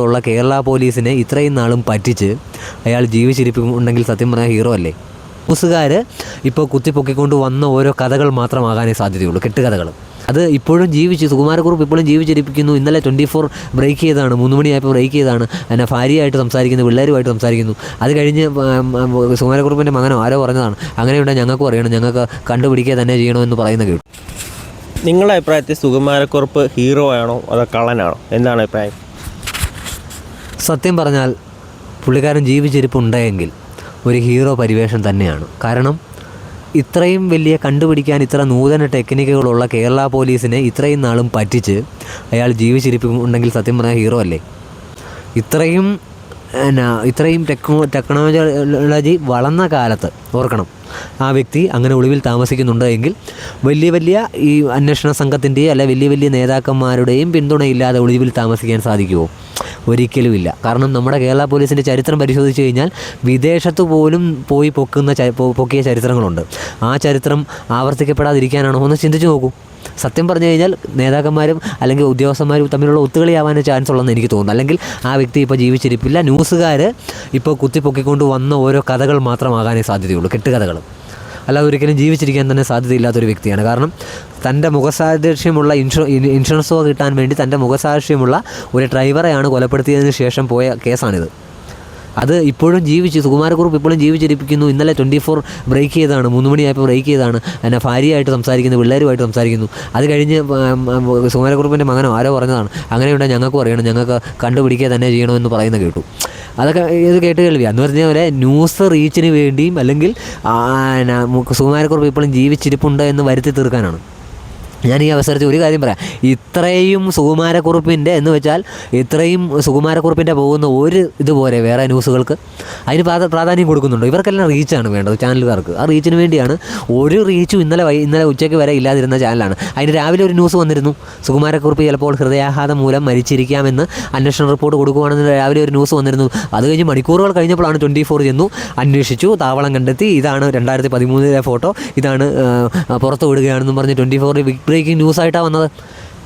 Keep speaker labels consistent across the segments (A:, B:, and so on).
A: ഉള്ള കേരള പോലീസിനെ ഇത്രയും നാളും പറ്റിച്ച് അയാൾ ജീവിച്ചിരിപ്പുണ്ടെങ്കിൽ സത്യം പറഞ്ഞാൽ ഹീറോ അല്ലേ? ന്യൂസുകാർ ഇപ്പോൾ കുത്തിപ്പൊക്കിക്കൊണ്ട് വന്ന ഓരോ കഥകൾ മാത്രമാകാനേ സാധ്യതയുള്ളൂ, കെട്ടുകഥകൾ. അത് ഇപ്പോഴും സുകുമാരക്കുറുപ്പ് ഇപ്പോഴും ജീവിച്ചിരിപ്പിക്കുന്നു. ഇന്നലെ 24 ബ്രേക്ക് ചെയ്താണ്, 3 മണിയായപ്പോൾ ബ്രേക്ക് ചെയ്താണ്. എന്നെ ഭാര്യയായിട്ട് സംസാരിക്കുന്നു, പിള്ളേരുമായിട്ട് സംസാരിക്കുന്നു. അത് കഴിഞ്ഞ് സുകുമാരക്കുറുപ്പിൻ്റെ മകനോ ആരോ പറഞ്ഞതാണ്, അങ്ങനെയുണ്ടെങ്കിൽ ഞങ്ങൾക്കും അറിയണം, ഞങ്ങൾക്ക് കണ്ടുപിടിക്കുക തന്നെ ചെയ്യണമെന്ന് പറയുന്ന കേട്ടു.
B: നിങ്ങളുടെ അഭിപ്രായത്തിൽ സുകുമാരക്കുറുപ്പ് ഹീറോ ആണോ അതോ കള്ളനാണോ? എന്താണ് അഭിപ്രായം?
A: സത്യം പറഞ്ഞാൽ പുള്ളിക്കാരൻ ജീവിച്ചിരിപ്പുണ്ടെങ്കിൽ ഒരു ഹീറോ പരിവേഷം തന്നെയാണ്. കാരണം ഇത്രയും വലിയ കണ്ടുപിടിക്കാൻ ഇത്ര നൂതന ടെക്നിക്കുകളുള്ള കേരള പോലീസിനെ ഇത്രയും നാളും പറ്റിച്ച് അയാൾ ജീവിച്ചിരിപ്പുണ്ടെങ്കിൽ സത്യം പറഞ്ഞാൽ ഹീറോ അല്ലേ? ഇത്രയും ടെക്നോളജി വളർന്ന കാലത്ത് ഓർക്കണം, ആ വ്യക്തി അങ്ങനെ ഒളിവിൽ താമസിക്കുന്നുണ്ട് എങ്കിൽ വലിയ ഈ അന്വേഷണ സംഘത്തിൻ്റെയും അല്ല വലിയ നേതാക്കന്മാരുടെയും പിന്തുണയില്ലാതെ ഒളിവിൽ താമസിക്കാൻ സാധിക്കുമോ? ഒരിക്കലുമില്ല. കാരണം നമ്മുടെ കേരള പോലീസിൻ്റെ ചരിത്രം പരിശോധിച്ച് കഴിഞ്ഞാൽ വിദേശത്ത് പോലും പോയി പൊക്കിയ ചരിത്രങ്ങളുണ്ട്. ആ ചരിത്രം ആവർത്തിക്കപ്പെടാതിരിക്കാനാണോ ഒന്ന് ചിന്തിച്ച് നോക്കൂ. സത്യം പറഞ്ഞു കഴിഞ്ഞാൽ നേതാക്കന്മാരും അല്ലെങ്കിൽ ഉദ്യോഗസ്ഥന്മാരും തമ്മിലുള്ള ഒത്തുകളിയാവാൻ ചാൻസ് ഉള്ളതെന്ന് എനിക്ക് തോന്നുന്നു. അല്ലെങ്കിൽ ആ വ്യക്തി ഇപ്പോൾ ജീവിച്ചിരിപ്പില്ല. ന്യൂസുകാർ ഇപ്പോൾ കുത്തിപ്പൊക്കിക്കൊണ്ട് വന്ന ഓരോ കഥകൾ മാത്രമാകാനേ സാധ്യതയുള്ളൂ, കെട്ടുകഥകൾ. അല്ലാതെ ഒരിക്കലും ജീവിച്ചിരിക്കാൻ തന്നെ സാധ്യതയില്ലാത്തൊരു വ്യക്തിയാണ്. കാരണം തൻ്റെ മുഖസാദൃശ്യമുള്ള ഇൻഷുറൻസ് തുക കിട്ടാൻ വേണ്ടി തൻ്റെ മുഖസാദൃശ്യമുള്ള ഒരു ഡ്രൈവറെയാണ് കൊലപ്പെടുത്തിയതിന് ശേഷം പോയ കേസാണിത്. അത് ഇപ്പോഴും സുകുമാരക്കുറുപ്പ് ഇപ്പോഴും ജീവിച്ചിരിപ്പിക്കുന്നു. ഇന്നലെ 24 ബ്രേക്ക് ചെയ്താണ്, 3 മണിയായപ്പോൾ ബ്രേക്ക് ചെയ്താണ്. എന്നെ ഭാര്യയായിട്ട് സംസാരിക്കുന്നു, പിള്ളേരുമായിട്ട് സംസാരിക്കുന്നു. അത് കഴിഞ്ഞ് സുകുമാരക്കുറുപ്പിൻ്റെ മകനോ ആരോ പറഞ്ഞതാണ്, അങ്ങനെയുണ്ടെങ്കിൽ ഞങ്ങൾക്കും അറിയണം, ഞങ്ങൾക്ക് കണ്ടുപിടിക്കുക തന്നെ ചെയ്യണമെന്ന് പറയുന്ന കേട്ടു. അതൊക്കെ ഇത് കേട്ട് കേൾവിയാണ്. എന്ന് പറഞ്ഞ പോലെ ന്യൂസ് റീച്ചിന് വേണ്ടിയും അല്ലെങ്കിൽ സുകുമാരക്കുറുപ്പ് ഇപ്പോഴും ജീവിച്ചിരിപ്പുണ്ട് എന്ന് വരുത്തി തീർക്കാനാണ്. ഞാൻ ഈ അവസരത്തിൽ ഒരു കാര്യം പറയാം. ഇത്രയും സുകുമാരക്കുറുപ്പിൻ്റെ എന്ന് വെച്ചാൽ ഇത്രയും സുകുമാരക്കുറുപ്പിൻ്റെ പോകുന്ന ഒരു ഇതുപോലെ വേറെ ന്യൂസുകൾക്ക് അതിന് പ്രാധാന്യം കൊടുക്കുന്നുണ്ടോ? ഇവർക്കെല്ലാം റീച്ചാണ് വേണ്ടത്, ചാനലുകാർക്ക്. ആ റീച്ചിന് വേണ്ടിയാണ് ഒരു റീച്ചും ഇന്നലെ ഉച്ചയ്ക്ക് വരെ ഇല്ലാതിരുന്ന ചാനലാണ്. അതിന് രാവിലെ ഒരു ന്യൂസ് വന്നിരുന്നു, സുകുമാരക്കുറുപ്പ് ചിലപ്പോൾ ഹൃദയാഘാതം മൂലം മരിച്ചിരിക്കാമെന്ന് അന്വേഷണ റിപ്പോർട്ട് കൊടുക്കുകയാണെന്ന് രാവിലെ ഒരു ന്യൂസ് വന്നിരുന്നു. അത് കഴിഞ്ഞ് മണിക്കൂറുകൾ കഴിഞ്ഞപ്പോഴാണ് 24 ചെന്നു, അന്വേഷിച്ചു, താവളം കണ്ടെത്തി, ഇതാണ് 2013 ഫോട്ടോ, ഇതാണ് പുറത്ത് വിടുകയാണെന്നും പറഞ്ഞ് 24 ബിഗ് ബ്രേക്കിംഗ് ന്യൂസായിട്ടാണ് വന്നത്.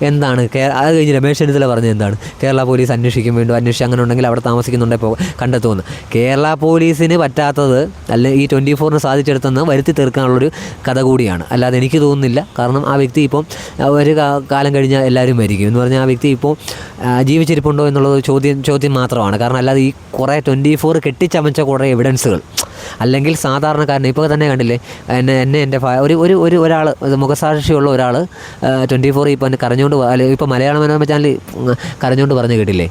A: എന്താണ് അത് കഴിഞ്ഞ് രമേശ് ചെന്നിത്തല പറഞ്ഞത് എന്താണ്? കേരള പോലീസ് അന്വേഷിക്കും, വേണ്ടി അന്വേഷിച്ച് അങ്ങനെ ഉണ്ടെങ്കിൽ അവിടെ താമസിക്കുന്നുണ്ടെങ്കിൽ കണ്ടെത്തുമെന്ന്. കേരള പോലീസിന് പറ്റാത്തത് അല്ലെ ഈ 24-ന് സാധിച്ചെടുത്തെന്ന് വരുത്തി തീർക്കാനുള്ളൊരു കഥ കൂടിയാണ്. അല്ലാതെ എനിക്ക് തോന്നുന്നില്ല. കാരണം ആ വ്യക്തി ഇപ്പം ഒരു കാലം കഴിഞ്ഞാൽ എല്ലാവരും മരിക്കും എന്ന് പറഞ്ഞാൽ ആ വ്യക്തി ഇപ്പോൾ ജീവിച്ചിരിപ്പുണ്ടോ എന്നുള്ളത് ചോദ്യം മാത്രമാണ്. കാരണം അല്ലാതെ ഈ കുറേ 24 കെട്ടിച്ചമച്ച കുറേ എവിഡൻസുകൾ അല്ലെങ്കിൽ സാധാരണക്കാരനെ ഇപ്പോൾ തന്നെ കണ്ടില്ലേ, എൻ്റെ ഒരാൾ മുഖസാക്ഷിയുള്ള ഒരാൾ 24 ഇപ്പോൾ കരഞ്ഞുകൊണ്ട് ഇപ്പോൾ മലയാള മനോരമ ചാനൽ കരഞ്ഞുകൊണ്ട് പറഞ്ഞു കേട്ടില്ലേ,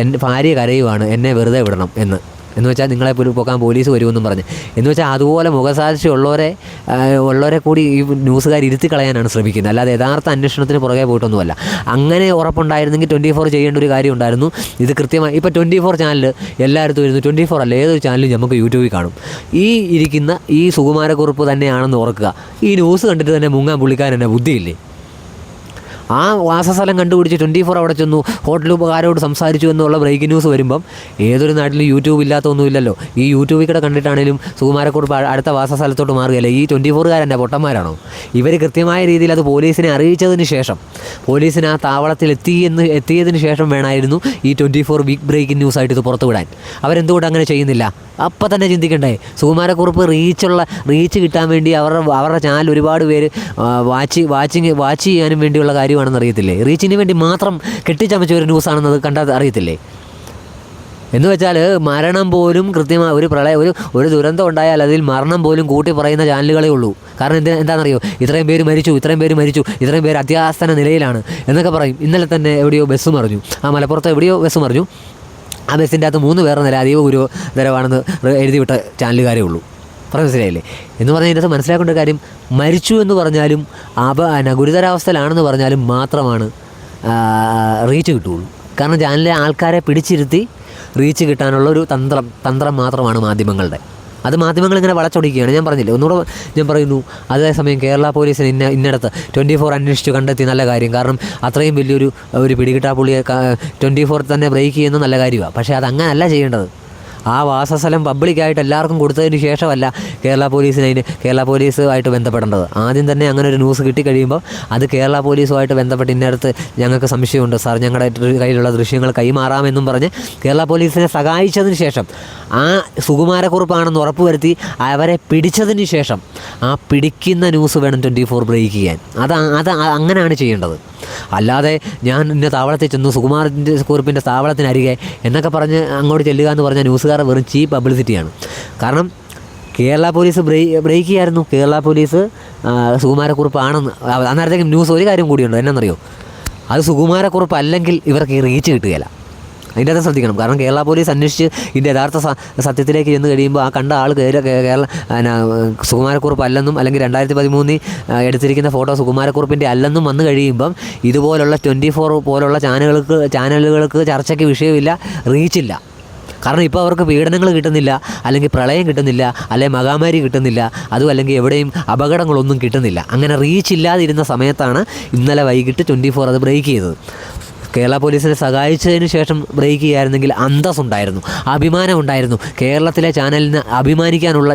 A: എൻ്റെ ഭാര്യ കരയുവാണ്, എന്നെ വെറുതെ വിടണം എന്ന് വെച്ചാൽ നിങ്ങളെ പൊക്കാൻ പോലീസ് വരുമെന്നും പറഞ്ഞ്. എന്ന് വെച്ചാൽ അതുപോലെ മുഖസാക്ഷി ഉള്ളവരെ കൂടി ഈ ന്യൂസുകാർ ഇരുത്തി കളയാനാണ് ശ്രമിക്കുന്നത്. അല്ലാതെ യഥാർത്ഥ അന്വേഷണത്തിന് പുറകെ പോയിട്ടൊന്നുമല്ല. അങ്ങനെ ഉറപ്പുണ്ടായിരുന്നെങ്കിൽ 24 ചെയ്യേണ്ട ഒരു കാര്യം ഉണ്ടായിരുന്നു. ഇത് കൃത്യമായി ഇപ്പോൾ 24 ചാനൽ എല്ലായിടത്തും ഇരുന്നു. 24 അല്ല, ഏതൊരു ചാനലും നമുക്ക് യൂട്യൂബിൽ കാണും. ഈ ഇരിക്കുന്ന ഈ സുകുമാരക്കുറുപ്പ് തന്നെയാണെന്ന് ഓർക്കുക. ഈ ന്യൂസ് കണ്ടിട്ട് തന്നെ മുങ്ങാൻ പുള്ളിക്കാരൻ തന്നെ ബുദ്ധിയില്ലേ? ആ വാസസ്ഥലം കണ്ടുപിടിച്ച് 24 അവിടെ ചെന്നു, ഹോട്ടലുകാരോട് സംസാരിച്ചു എന്നുള്ള ബ്രേക്കിംഗ് ന്യൂസ് വരുമ്പം ഏതൊരു നാട്ടിലും യൂട്യൂബ് ഇല്ലാത്തൊന്നുമില്ലല്ലോ. ഈ യൂട്യൂബിൽ കൂടെ കണ്ടിട്ടാണെങ്കിലും സുകുമാരക്കുറുപ്പ് അടുത്ത വാസസ്ഥലത്തോട്ട് മാറുകയല്ലേ. ഈ 24-കാരൻ്റെ പൊട്ടന്മാരാണോ? ഇവർ കൃത്യമായ രീതിയിൽ അത് പോലീസിനെ അറിയിച്ചതിന് ശേഷം, പോലീസിന് ആ താവളത്തിൽ എത്തിയതിന് ശേഷം വേണമായിരുന്നു ഈ 24 ബിഗ് ബ്രേക്കിംഗ് ന്യൂസായിട്ട് ഇത് പുറത്തു വിടാൻ. അവരെന്തുകൊണ്ട് അങ്ങനെ ചെയ്യുന്നില്ല? അപ്പം തന്നെ ചിന്തിക്കണ്ടേ? സുകുമാരക്കുറുപ്പ് റീച്ച് കിട്ടാൻ വേണ്ടി അവരുടെ ചാനൽ ഒരുപാട് പേര് വാച്ച് ചെയ്യാനും വേണ്ടിയുള്ള കാര്യമാണെന്ന് അറിയത്തില്ലേ? റീച്ചിന് വേണ്ടി മാത്രം കെട്ടിച്ചമച്ച ഒരു ന്യൂസാണെന്നത് കണ്ടാൽ അറിയത്തില്ലേ? എന്ന് വെച്ചാൽ മരണം പോലും കൃത്യമായി ഒരു ദുരന്തം ഉണ്ടായാൽ അതിൽ മരണം പോലും കൂട്ടി പറയുന്ന ചാനലുകളേ ഉള്ളൂ. കാരണം എന്താണെന്നറിയോ? ഇത്രയും പേര് മരിച്ചു, ഇത്രയും പേര് അത്യാസന്ന നിലയിലാണ് എന്നൊക്കെ പറയും. ഇന്നലെ തന്നെ എവിടെയോ ബസ് മറിഞ്ഞു, ആ മലപ്പുറത്ത് എവിടെയോ ബസ് മറിഞ്ഞു. ആ ബസ്സിൻ്റെ അകത്ത് 3 പേർ നില അതീവ ഗുരുതരമാണെന്ന് എഴുതി വിട്ട ചാനലുകാരേ ഉള്ളൂ. മനസ്സിലായില്ലേ? എന്ന് പറഞ്ഞാൽ ഇതിനകത്ത് മനസ്സിലാക്കേണ്ട കാര്യം, മരിച്ചു എന്ന് പറഞ്ഞാലും ഗുരുതരാവസ്ഥയിലാണെന്ന് പറഞ്ഞാലും മാത്രമാണ് റീച്ച് കിട്ടുകയുള്ളൂ. കാരണം ചാനലിലെ ആൾക്കാരെ പിടിച്ചിരുത്തി റീച്ച് കിട്ടാനുള്ളൊരു തന്ത്രം മാത്രമാണ് മാധ്യമങ്ങളുടെ. അത് മാധ്യമങ്ങൾ ഇങ്ങനെ വളച്ചൊടിക്കുകയാണ്. ഞാൻ പറഞ്ഞില്ലേ, ഒന്നുകൂടെ ഞാൻ പറയുന്നു. അതേസമയം കേരള പോലീസിന് ഇന്നിടത്ത് 24 അന്വേഷിച്ചു കണ്ടെത്തി, നല്ല കാര്യം. കാരണം അത്രയും വലിയൊരു പിടികിട്ടാ പുള്ളിയെ 24 തന്നെ ബ്രേക്ക് ചെയ്യുന്ന നല്ല കാര്യമാണ്. പക്ഷേ അതങ്ങനല്ല ചെയ്യേണ്ടത്. ആ വാസസ്ഥലം പബ്ലിക്കായിട്ട് എല്ലാവർക്കും കൊടുത്തതിന് ശേഷമല്ല കേരള പോലീസുമായിട്ട് ബന്ധപ്പെടേണ്ടത്. ആദ്യം തന്നെ അങ്ങനെ ഒരു ന്യൂസ് കിട്ടിക്കഴിയുമ്പോൾ അത് കേരള പോലീസുമായിട്ട് ബന്ധപ്പെട്ട് ഇന്നടുത്ത് ഞങ്ങൾക്ക് സംശയമുണ്ട് സാർ, ഞങ്ങളുടെ കയ്യിലുള്ള ദൃശ്യങ്ങൾ കൈമാറാമെന്നും പറഞ്ഞ് കേരള പോലീസിനെ സഹായിച്ചതിന് ശേഷം ആ സുകുമാരക്കുറുപ്പാണെന്ന് ഉറപ്പുവരുത്തി അവരെ പിടിച്ചതിന് ശേഷം ആ പിടിക്കുന്ന ന്യൂസ് വേണം 24 ബ്രേക്ക് ചെയ്യാൻ. അത് അങ്ങനെയാണ് ചെയ്യേണ്ടത്. അല്ലാതെ ഞാൻ ഇന്ന താവളത്തിൽ ചെന്നു, കുറുപ്പിൻ്റെ താവളത്തിനരികെ എന്നൊക്കെ പറഞ്ഞ് അങ്ങോട്ട് ചെല്ലുക എന്ന് പറഞ്ഞ ന്യൂസുകാർ വെറും ചീപ്പ് പബ്ലിസിറ്റിയാണ്. കാരണം കേരള പോലീസ് ബ്രേക്ക് ചെയ്യായിരുന്നു. കേരള പോലീസ് സുകുമാരക്കുറുപ്പാണെന്ന് അന്നേരത്തേക്കും ന്യൂസ് ഒരു കാര്യം കൂടിയുണ്ട്, എന്നറിയോ? അത് സുകുമാരക്കുറുപ്പ് അല്ലെങ്കിൽ ഇവർക്ക് ഈ റീച്ച് കിട്ടുകയില്ല. അതിൻ്റെ അത് ശ്രദ്ധിക്കണം. കാരണം കേരള പോലീസ് അന്വേഷിച്ച് ഇതിൻ്റെ യഥാർത്ഥ സത്യത്തിലേക്ക് ചെന്ന് കഴിയുമ്പോൾ ആ കണ്ട ആൾ സുകുമാരക്കുറുപ്പ് അല്ലെന്നും, അല്ലെങ്കിൽ 2013 എടുത്തിരിക്കുന്ന ഫോട്ടോ സുകുമാരക്കുറുപ്പിൻ്റെ അല്ലെന്നും വന്നു കഴിയുമ്പം ഇതുപോലുള്ള 24 പോലുള്ള ചാനലുകൾക്ക് ചർച്ചയ്ക്ക് വിഷയമില്ല, റീച്ചില്ല. കാരണം ഇപ്പോൾ അവർക്ക് പീഡനങ്ങൾ കിട്ടുന്നില്ല, അല്ലെങ്കിൽ പ്രളയം കിട്ടുന്നില്ല, അല്ലെങ്കിൽ മഹാമാരി കിട്ടുന്നില്ല, അതും അല്ലെങ്കിൽ എവിടെയും അപകടങ്ങളൊന്നും കിട്ടുന്നില്ല. അങ്ങനെ റീച്ച് ഇല്ലാതിരുന്ന സമയത്താണ് ഇന്നലെ വൈകിട്ട് 24 അത് ബ്രേക്ക് ചെയ്തത്. കേരള പോലീസിനെ സഹായിച്ചതിന് ശേഷം ബ്രേക്ക് ചെയ്യായിരുന്നെങ്കിൽ അന്തസ്സുണ്ടായിരുന്നു, അഭിമാനം ഉണ്ടായിരുന്നു, കേരളത്തിലെ ചാനലിന് അഭിമാനിക്കാനുള്ള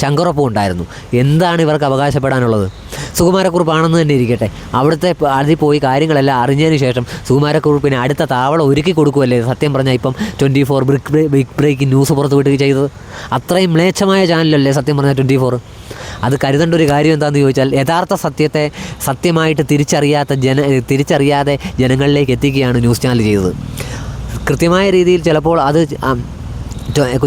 A: ചങ്കുറപ്പും ഉണ്ടായിരുന്നു. എന്താണ് ഇവർക്ക് അവകാശപ്പെടാനുള്ളത്? സുകുമാരക്കുറുപ്പാണെന്ന് തന്നെ ഇരിക്കട്ടെ, അവിടുത്തെ അതിൽ പോയി കാര്യങ്ങളെല്ലാം അറിഞ്ഞതിന് ശേഷം സുകുമാരക്കുറുപ്പിന് അടുത്ത താവളം ഒരുക്കി കൊടുക്കുമല്ലേ സത്യം പറഞ്ഞാൽ ഇപ്പം 24 ബിഗ് ബ്രേക്കിംഗ് ന്യൂസ് പുറത്ത് വിട്ടുകയും ചെയ്തത്. അത്രയും മ്ലേച്ഛമായ ചാനലല്ലേ സത്യം പറഞ്ഞാൽ 24. അത് കരുതേണ്ട ഒരു കാര്യം എന്താണെന്ന് ചോദിച്ചാൽ, യഥാർത്ഥ സത്യത്തെ സത്യമായിട്ട് തിരിച്ചറിയാതെ ജനങ്ങളിലേക്ക് എത്തിക്കുകയാണ് ന്യൂസ് ചാനൽ ചെയ്തത്. കൃത്യമായ രീതിയിൽ ചിലപ്പോൾ അത്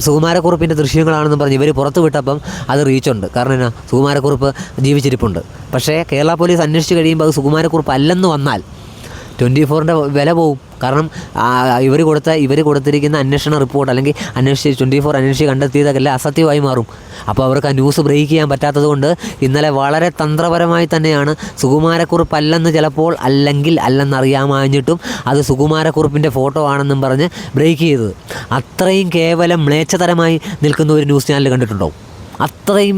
A: സുകുമാരക്കുറുപ്പിൻ്റെ ദൃശ്യങ്ങളാണെന്ന് പറഞ്ഞ് ഇവർ പുറത്ത് വിട്ടപ്പം അത് റീച്ചുണ്ട്. കാരണം എന്നാ, സുകുമാരക്കുറുപ്പ് ജീവിച്ചിരിപ്പുണ്ട്. പക്ഷേ കേരള പോലീസ് അന്വേഷിച്ച് കഴിയുമ്പോൾ അത് സുകുമാരക്കുറുപ്പ് അല്ലെന്ന് വന്നാൽ 24ൻ്റെ വില പോവും. കാരണം ഇവർ കൊടുത്തിരിക്കുന്ന അന്വേഷണ റിപ്പോർട്ട് അല്ലെങ്കിൽ 24 അന്വേഷിച്ച് കണ്ടെത്തിയതൊക്കെ അസത്യമായി മാറും. അപ്പോൾ അവർക്ക് ആ ന്യൂസ് ബ്രേക്ക് ചെയ്യാൻ പറ്റാത്തത് കൊണ്ട് ഇന്നലെ വളരെ തന്ത്രപരമായി തന്നെയാണ് സുകുമാരക്കുറുപ്പ് അല്ലെന്ന് ചിലപ്പോൾ അല്ലെന്നറിയാമാഞ്ഞിട്ടും അത് സുകുമാരക്കുറുപ്പിൻ്റെ ഫോട്ടോ ആണെന്നും പറഞ്ഞ് ബ്രേക്ക് ചെയ്തത്. അത്രയും കേവലം മ്ലേച്ഛതരമായി നിൽക്കുന്ന ഒരു ന്യൂസ് ചാനൽ കണ്ടിട്ടുണ്ടോ? അത്രയും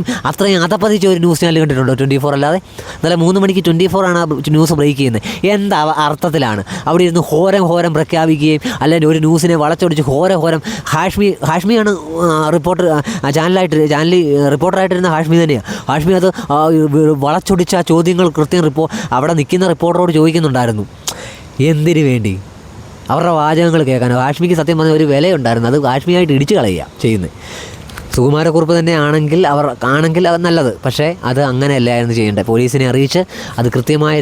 A: അതപ്പതിച്ച ഒരു ന്യൂസ് ചാനൽ കണ്ടിട്ടുണ്ടോ 24? അല്ലാതെ ഇന്നലെ 3 മണിക്ക് 24 ആണ് ന്യൂസ് ബ്രേക്ക് ചെയ്യുന്നത്. എന്താ അർത്ഥത്തിലാണ് അവിടെ ഇരുന്ന് ഹോരം പ്രഖ്യാപിക്കുകയും അല്ലെങ്കിൽ ഒരു ന്യൂസിനെ വളച്ചൊടിച്ച് ഹോരം ഹാഷ്മിയാണ് ചാനലിൽ റിപ്പോർട്ടറായിട്ടിരുന്ന ഹാഷ്മി തന്നെയാണ്. ഹാഷ്മി അത് വളച്ചൊടിച്ച ചോദ്യങ്ങൾ കൃത്യം അവിടെ നിൽക്കുന്ന റിപ്പോർട്ടറോട് ചോദിക്കുന്നുണ്ടായിരുന്നു. എന്തിനു വേണ്ടി? അവരുടെ വാചകങ്ങൾ കേൾക്കാനോ? ഹാഷ്മിക്ക് സത്യം പറഞ്ഞ ഒരു വിലയുണ്ടായിരുന്നു, അത് ഹാഷ്മിയായിട്ട് ഇടിച്ചു കളയുക ചെയ്യുന്നത്. സുകുമാരക്കുറുപ്പ് തന്നെ ആണെങ്കിൽ അത് നല്ലത്. പക്ഷേ അത് അങ്ങനെയല്ലായിരുന്നു ചെയ്യേണ്ടത്. പോലീസിനെ അറിയിച്ച് അത് കൃത്യമായ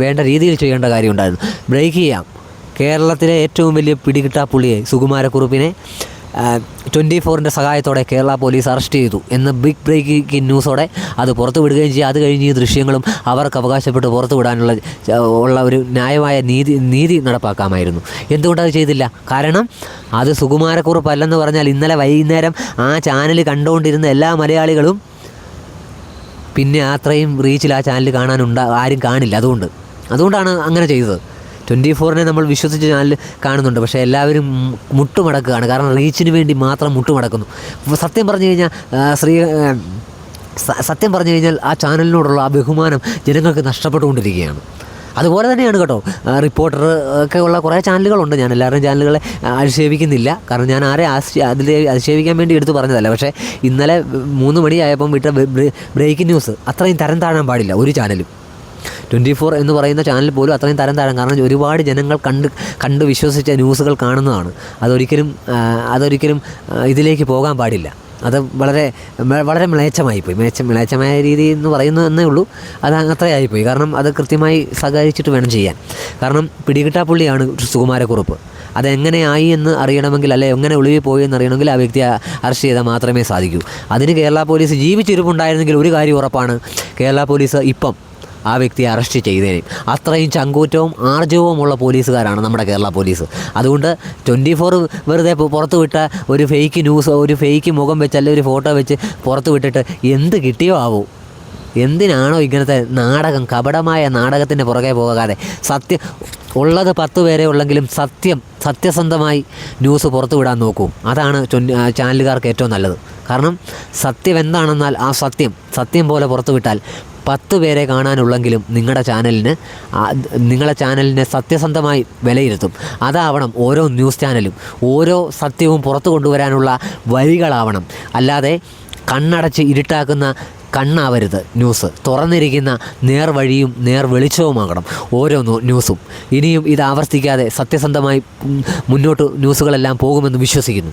A: വേണ്ട രീതിയിൽ ചെയ്യേണ്ട കാര്യമുണ്ടായിരുന്നു. ബ്രേക്ക് ചെയ്യാം. കേരളത്തിലെ ഏറ്റവും വലിയ പിടികിട്ടാപ്പുള്ളിയെ സുകുമാരക്കുറുപ്പിനെ 24ൻ്റെ സഹായത്തോടെ കേരള പോലീസ് അറസ്റ്റ് ചെയ്തു എന്ന് ബിഗ് ബ്രേക്കിംഗ് ന്യൂസോടെ അത് പുറത്തു വിടുകയും ചെയ്യുക. അത് കഴിഞ്ഞ് ഈ ദൃശ്യങ്ങളും അവർക്ക് അവകാശപ്പെട്ട് പുറത്തു വിടാനുള്ള ഒരു ന്യായമായ നീതി നടപ്പാക്കാമായിരുന്നു. എന്തുകൊണ്ടത് ചെയ്തില്ല? കാരണം അത് സുകുമാരക്കുറുപ്പല്ലെന്ന് പറഞ്ഞാൽ ഇന്നലെ വൈകുന്നേരം ആ ചാനൽ കണ്ടുകൊണ്ടിരുന്ന എല്ലാ മലയാളികളും പിന്നെ അത്രയും റീച്ചിൽ ആ ചാനൽ ആരും കാണില്ല. അതുകൊണ്ടാണ് അങ്ങനെ ചെയ്തത്. 24നെ നമ്മൾ വിശ്വസിച്ച് ചാനൽ കാണുന്നുണ്ട്. പക്ഷേ എല്ലാവരും മുട്ടുമടക്കുകയാണ്. കാരണം റീച്ചിന് വേണ്ടി മാത്രം മുട്ടുമടക്കുന്നു. സത്യം പറഞ്ഞു കഴിഞ്ഞാൽ ആ ചാനലിനോടുള്ള ആ ബഹുമാനം ജനങ്ങൾക്ക് നഷ്ടപ്പെട്ടുകൊണ്ടിരിക്കുകയാണ്. അതുപോലെ തന്നെയാണ് കേട്ടോ റിപ്പോർട്ടർ ഒക്കെ ഉള്ള കുറേ ചാനലുകളുണ്ട്. ഞാൻ എല്ലാവരുടെയും ചാനലുകളെ അധിക്ഷേപിക്കുന്നില്ല. കാരണം ഞാൻ ആരെ അധിക്ഷേപിക്കാൻ വേണ്ടി എടുത്ത് പറഞ്ഞതല്ല. പക്ഷേ ഇന്നലെ 3 മണിയായപ്പം വിട്ട ബ്രേക്കിംഗ് ന്യൂസ് അത്രയും തരം താഴാൻ പാടില്ല ഒരു ചാനലും. 24 എന്ന് പറയുന്ന ചാനൽ പോലും അത്രയും തരം താഴാൻ. കാരണം ഒരുപാട് ജനങ്ങൾ കണ്ട് വിശ്വസിച്ച ന്യൂസുകൾ കാണുന്നതാണ്. അതൊരിക്കലും ഇതിലേക്ക് പോകാൻ പാടില്ല. അത് വളരെ വളരെ മ്ലേച്ഛമായിപ്പോയി. മ്ലേച്ഛമായ രീതി എന്ന് പറയുന്നതെന്നേ ഉള്ളൂ. അത് അത്രയായിപ്പോയി. കാരണം അത് കൃത്യമായി സഹകരിച്ചിട്ട് വേണം ചെയ്യാൻ. കാരണം പിടികിട്ടാപ്പുള്ളിയാണ് സുകുമാരക്കുറുപ്പ്. അതെങ്ങനെയായി എന്ന് അറിയണമെങ്കിൽ, അല്ലെ എങ്ങനെ ഒളിവിൽ പോയി എന്നറിയണമെങ്കിൽ ആ വ്യക്തിയെ അറസ്റ്റ് ചെയ്താൽ മാത്രമേ സാധിക്കൂ. അതിന് കേരള പോലീസ് ജീവിച്ചിരിപ്പുണ്ടായിരുന്നെങ്കിൽ ഒരു കാര്യം ഉറപ്പാണ്, കേരള പോലീസ് ഇപ്പം ആ വ്യക്തിയെ അറസ്റ്റ് ചെയ്തേനെ. അത്രയും ചങ്കൂറ്റവും ആർജവുമുള്ള പോലീസുകാരാണ് നമ്മുടെ കേരള പോലീസ്. അതുകൊണ്ട് 24 വെറുതെ പുറത്തു വിട്ട ഒരു ഫേക്ക് ന്യൂസ്, ഒരു ഫേക്ക് മുഖം വെച്ച് അല്ലെങ്കിൽ ഒരു ഫോട്ടോ വെച്ച് പുറത്തു വിട്ടിട്ട് എന്ത് കിട്ടിയോ ആവോ? എന്തിനാണോ ഇങ്ങനത്തെ നാടകം, കപടമായ നാടകത്തിൻ്റെ പുറകെ പോകാതെ ഉള്ളത് 10 പേരെ ഉള്ളെങ്കിലും സത്യസന്ധമായി ന്യൂസ് പുറത്തു വിടാൻ നോക്കൂ. അതാണ് ചാനലുകാർക്ക് ഏറ്റവും നല്ലത്. കാരണം സത്യം എന്താണെന്നാൽ ആ സത്യം പോലെ പുറത്തു വിട്ടാൽ 10 പേരെ കാണാനുള്ളെങ്കിലും നിങ്ങളുടെ ചാനലിനെ സത്യസന്ധമായി വിലയിരുത്തും. അതാവണം ഓരോ ന്യൂസ് ചാനലും. ഓരോ സത്യവും പുറത്തു കൊണ്ടുവരാനുള്ള വഴികളാവണം. അല്ലാതെ കണ്ണടച്ച് ഇരുട്ടാക്കുന്ന കണ്ണാവരുത് ന്യൂസ്. തുറന്നിരിക്കുന്ന നേർവഴിയും വെളിച്ചവുമാകണം ഓരോ ന്യൂസും. ഇനിയും ഇത് ആവർത്തിക്കാതെ സത്യസന്ധമായി മുന്നോട്ട് ന്യൂസുകളെല്ലാം പോകുമെന്ന് വിശ്വസിക്കുന്നു.